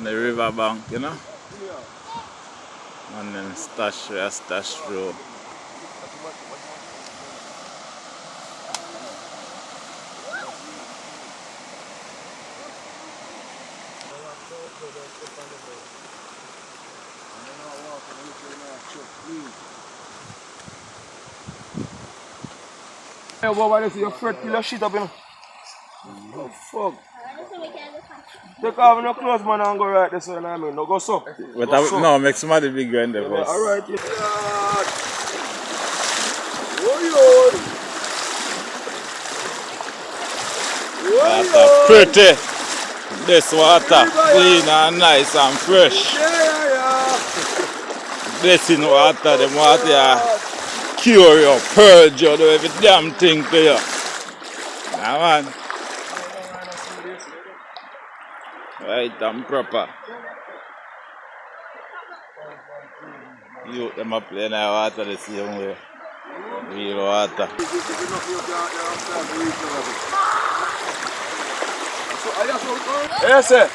on the river bank, you know. And then stash through. Hey, go over there, see your friend kill your shit up, you know. Oh, fuck. Take off your clothes, man, and go right there, so you know what I mean? No, go so. But no, make somebody big in there first. Alright, yeah. Water pretty. This water clean and nice and fresh. Blessing water, the water cure you, purge you, do every damn thing to you. Yeah, man. Right and proper. You them are playing that water the same way. Real water. Yes, sir.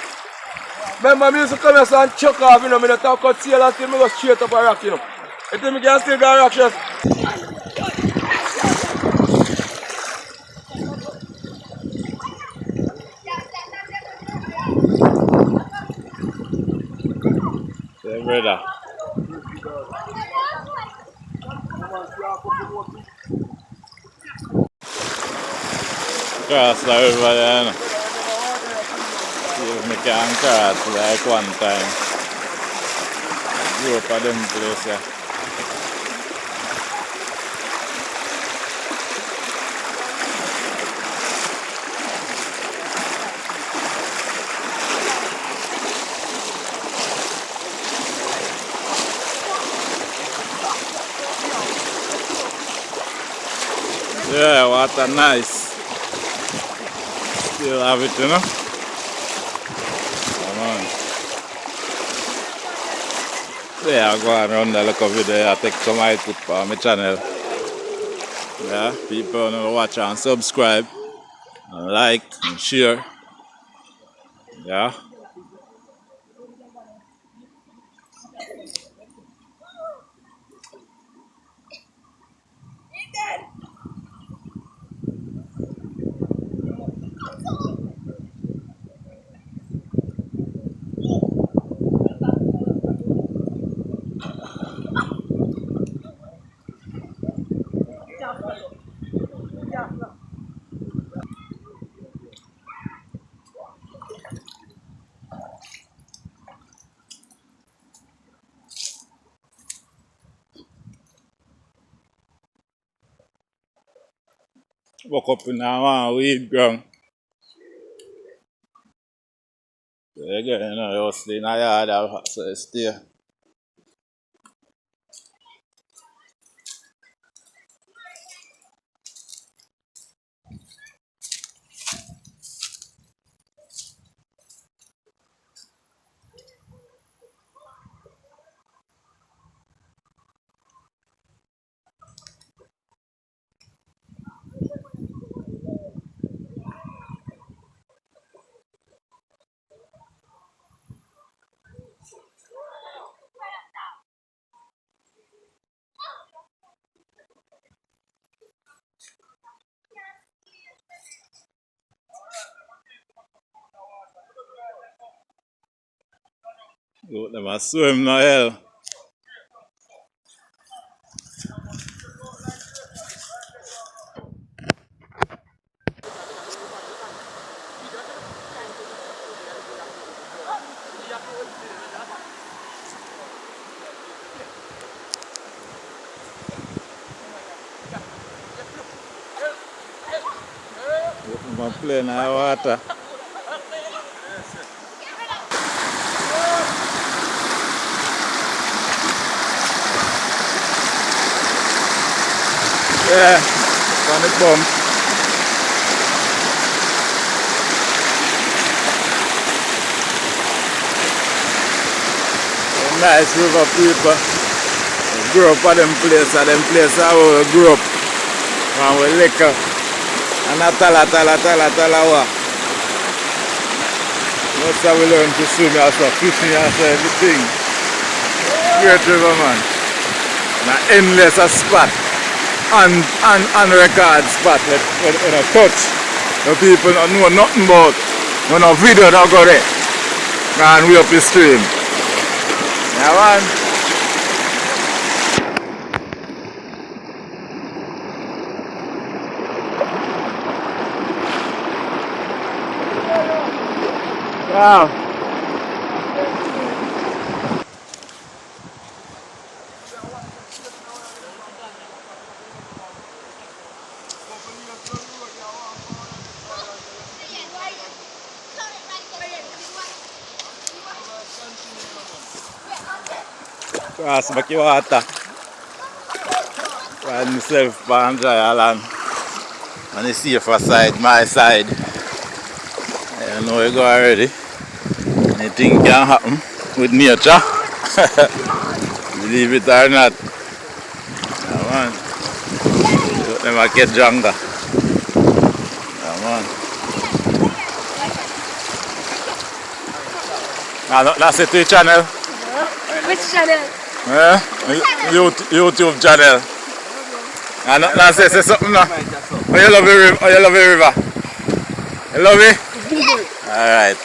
Remember, me used to come here and chuck off, you know, I talk about sail until I go straight up a rock, you know. You think I can still go rock, chef? Yeah, brother. Cross the river there, you know. See if I can cross like one time. Go up at them place, yeah. Yeah, water nice. Still have it, you know. Come on. Yeah, I go around the look of video. I take some I put for my channel. Yeah, people know watch and subscribe and like and share. Yeah. Woke up in a weed ground. So again, you know, you stay in a yard, so you stay. Go them a swim no hell. I'm playing in the water. Yeah, on the pump. Nice river people. We grew up at them places where we grew up. And we liquor. And a tala wa. That's how we learn to swim also, fishing also, everything. Great river, man. And an endless a spot. And record spot when I touch. The people don't know nothing about. When a video don't go there. And we up the stream. Yeah, man. Wow. Cross back your water. Find myself on dry island. On the safer side, my side. I know you go already. Anything can happen with nature. Believe it or not. Yeah, man. Don't never get jungle. Yeah, man. Now, that's it to your channel. Which channel? YouTube channel. And now say something now. Oh, you love the river? Oh, you love the river? You love it? Alright.